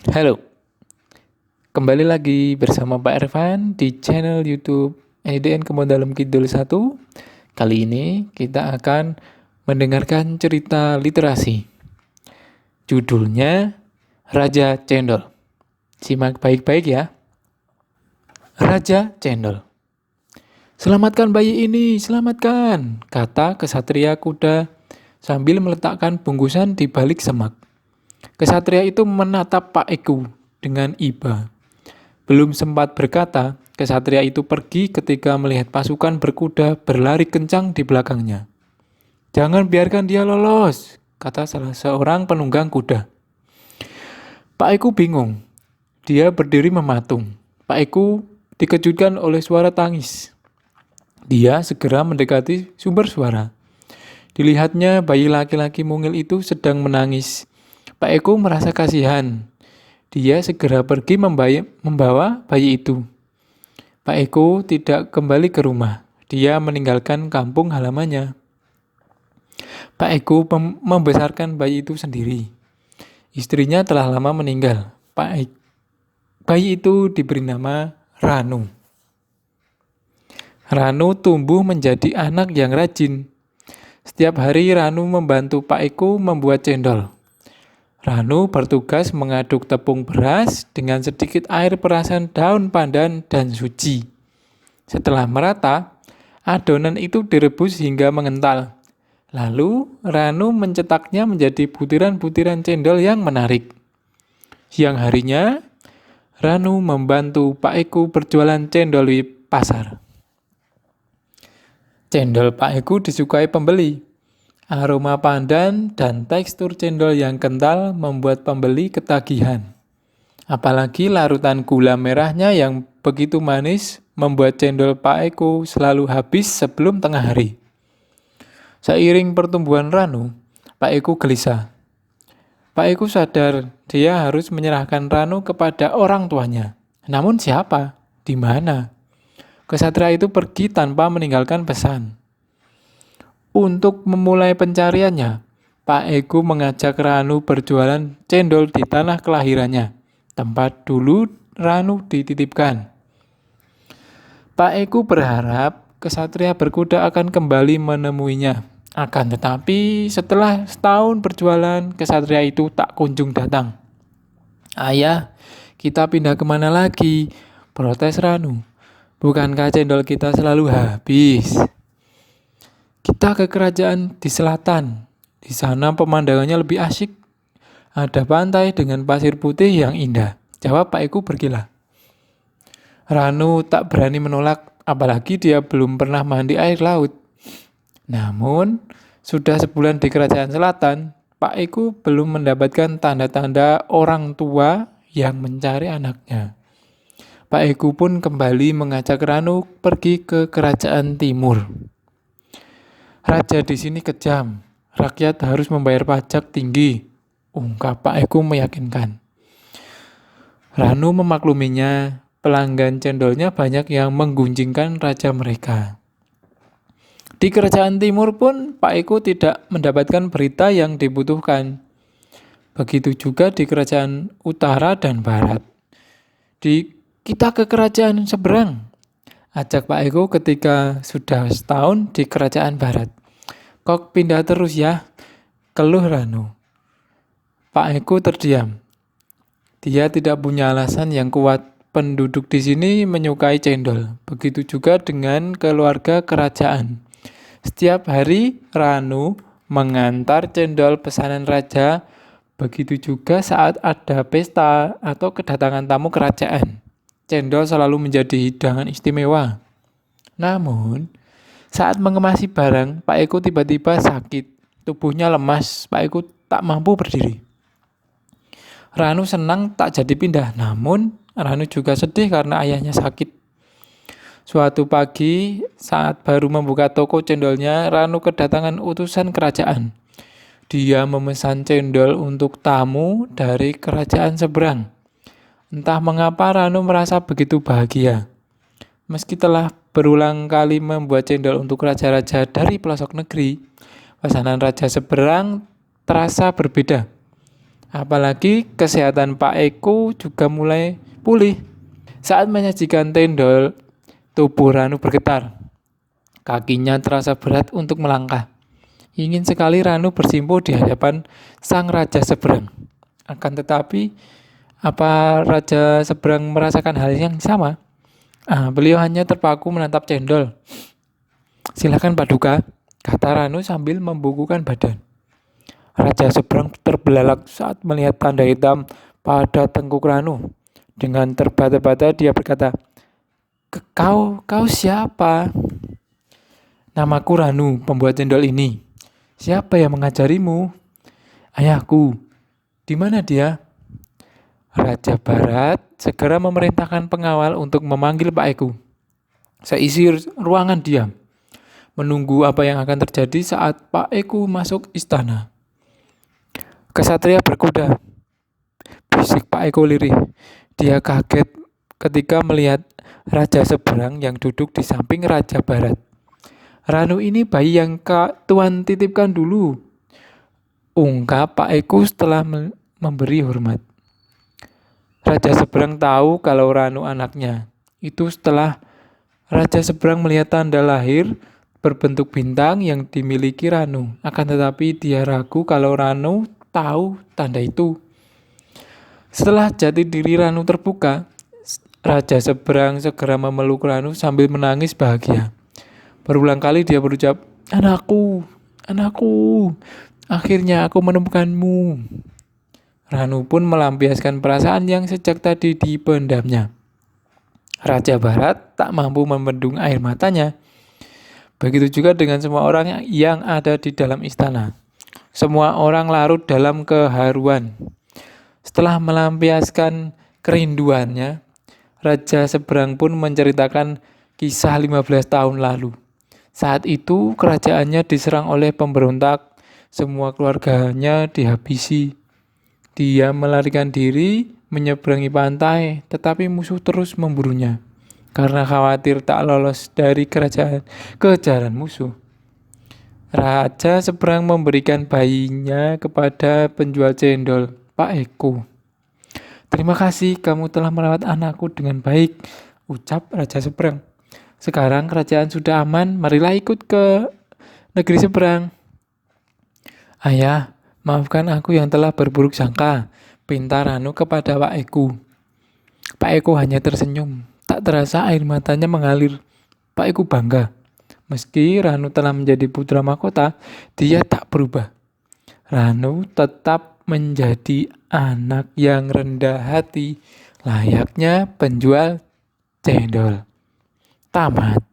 Halo, kembali lagi bersama Pak Ervan di channel YouTube EDN Kebon Dalem Kidul 1. Kali ini kita akan mendengarkan cerita literasi. Judulnya Raja Cendol. Simak baik-baik ya. Raja Cendol. "Selamatkan bayi ini, selamatkan," kata kesatria kuda sambil meletakkan bungkusan di balik semak. Kesatria itu menatap Pak Eku dengan iba. Belum sempat berkata, kesatria itu pergi ketika melihat pasukan berkuda berlari kencang di belakangnya. "Jangan biarkan dia lolos," kata salah seorang penunggang kuda. Pak Eku bingung. Dia berdiri mematung. Pak Eku dikejutkan oleh suara tangis. Dia segera mendekati sumber suara. Dilihatnya bayi laki-laki mungil itu sedang menangis. Pak Eku merasa kasihan. Dia segera pergi membawa bayi itu. Pak Eko tidak kembali ke rumah. Dia meninggalkan kampung halamannya. Pak Eko membesarkan bayi itu sendiri. Istrinya telah lama meninggal. Bayi itu diberi nama Ranu. Ranu tumbuh menjadi anak yang rajin. Setiap hari Ranu membantu Pak Eko membuat cendol. Ranu bertugas mengaduk tepung beras dengan sedikit air perasan daun pandan dan suci. Setelah merata, adonan itu direbus hingga mengental. Lalu, Ranu mencetaknya menjadi butiran-butiran cendol yang menarik. Siang harinya, Ranu membantu Pak Eku berjualan cendol di pasar. Cendol Pak Eku disukai pembeli. Aroma pandan dan tekstur cendol yang kental membuat pembeli ketagihan. Apalagi larutan gula merahnya yang begitu manis membuat cendol Pak Eko selalu habis sebelum tengah hari. Seiring pertumbuhan Ranu, Pak Eko gelisah. Pak Eko sadar dia harus menyerahkan Ranu kepada orang tuanya. Namun siapa? Di mana? Kesatria itu pergi tanpa meninggalkan pesan. Untuk memulai pencariannya, Pak Eko mengajak Ranu berjualan cendol di tanah kelahirannya, tempat dulu Ranu dititipkan. Pak Eko berharap kesatria berkuda akan kembali menemuinya. Akan tetapi setelah setahun berjualan, kesatria itu tak kunjung datang. "Ayah, kita pindah kemana lagi?" protes Ranu. "Bukankah cendol kita selalu habis?" "Kita ke kerajaan di selatan. Di sana pemandangannya lebih asyik. Ada pantai dengan pasir putih yang indah," jawab Pak Eko berkilah. Ranu tak berani menolak, apalagi dia belum pernah mandi air laut. Namun, sudah sebulan di kerajaan selatan, Pak Eko belum mendapatkan tanda-tanda orang tua yang mencari anaknya. Pak Eko pun kembali mengajak Ranu pergi ke kerajaan timur. "Raja di sini kejam, rakyat harus membayar pajak tinggi," ungkap Pak Eko meyakinkan. Ranu memakluminya, pelanggan cendolnya banyak yang menggunjingkan raja mereka. Di kerajaan timur pun Pak Eko tidak mendapatkan berita yang dibutuhkan. Begitu juga di kerajaan utara dan barat. Kita ke kerajaan seberang," ajak Pak Eko ketika sudah setahun di kerajaan barat. "Kok pindah terus ya?" keluh Ranu. Pak Eko terdiam. Dia tidak punya alasan yang kuat. Penduduk di sini menyukai cendol. Begitu juga dengan keluarga kerajaan. Setiap hari Ranu mengantar cendol pesanan raja. Begitu juga saat ada pesta atau kedatangan tamu kerajaan. Cendol selalu menjadi hidangan istimewa. Namun, saat mengemasi barang, Pak Eko tiba-tiba sakit. Tubuhnya lemas, Pak Eko tak mampu berdiri. Ranu senang tak jadi pindah, namun Ranu juga sedih karena ayahnya sakit. Suatu pagi, saat baru membuka toko cendolnya, Ranu kedatangan utusan kerajaan. Dia memesan cendol untuk tamu dari kerajaan seberang. Entah mengapa Ranu merasa begitu bahagia. Meski telah berulang kali membuat cendol untuk raja-raja dari pelosok negeri, pesanan raja seberang terasa berbeda. Apalagi kesehatan Pak Eko juga mulai pulih. Saat menyajikan cendol, tubuh Ranu bergetar. Kakinya terasa berat untuk melangkah. Ingin sekali Ranu bersimpuh di hadapan sang Raja Seberang. Akan tetapi, apa Raja Seberang merasakan hal yang sama? Beliau hanya terpaku menatap cendol. Silakan Paduka, kata Ranu sambil membukukan badan. Raja Seberang terbelalak saat melihat tanda hitam pada tengkuk Ranu. Dengan terbata-bata dia berkata, Kau siapa? Namaku Ranu, pembuat cendol ini. Siapa yang mengajarimu? Ayahku. Di mana dia? Raja Barat segera memerintahkan pengawal untuk memanggil Pak Eko. Seisi ruangan diam, menunggu apa yang akan terjadi saat Pak Eko masuk istana. Kesatria berkuda, bisik Pak Eko lirih. Dia kaget ketika melihat Raja Seberang yang duduk di samping Raja Barat. Ranu ini bayi yang Tuan titipkan dulu, ungkap Pak Eko setelah memberi hormat. Raja Seberang tahu kalau Ranu anaknya. Itu setelah Raja Seberang melihat tanda lahir berbentuk bintang yang dimiliki Ranu. Akan tetapi dia ragu kalau Ranu tahu tanda itu. Setelah jati diri Ranu terbuka, Raja Seberang segera memeluk Ranu sambil menangis bahagia. Berulang kali dia berucap, Anakku, anakku, akhirnya aku menemukanmu. Ranu pun melampiaskan perasaan yang sejak tadi dipendamnya. Raja Barat tak mampu membendung air matanya. Begitu juga dengan semua orang yang ada di dalam istana. Semua orang larut dalam keharuan. Setelah melampiaskan kerinduannya, Raja Seberang pun menceritakan kisah 15 tahun lalu. Saat itu kerajaannya diserang oleh pemberontak, semua keluarganya dihabisi. Dia melarikan diri, menyeberangi pantai, tetapi musuh terus memburunya. Karena khawatir tak lolos dari kejaran musuh. Raja Seberang memberikan bayinya kepada penjual cendol, Pak Eko. Terima kasih kamu telah merawat anakku dengan baik, ucap Raja Seberang. Sekarang kerajaan sudah aman, marilah ikut ke negeri seberang. Ayah, maafkan aku yang telah berburuk sangka, pinta Ranu kepada Pak Eko. Pak Eko hanya tersenyum, tak terasa air matanya mengalir. Pak Eko bangga. Meski Ranu telah menjadi putra mahkota, dia tak berubah. Ranu tetap menjadi anak yang rendah hati, layaknya penjual cendol. Tamat.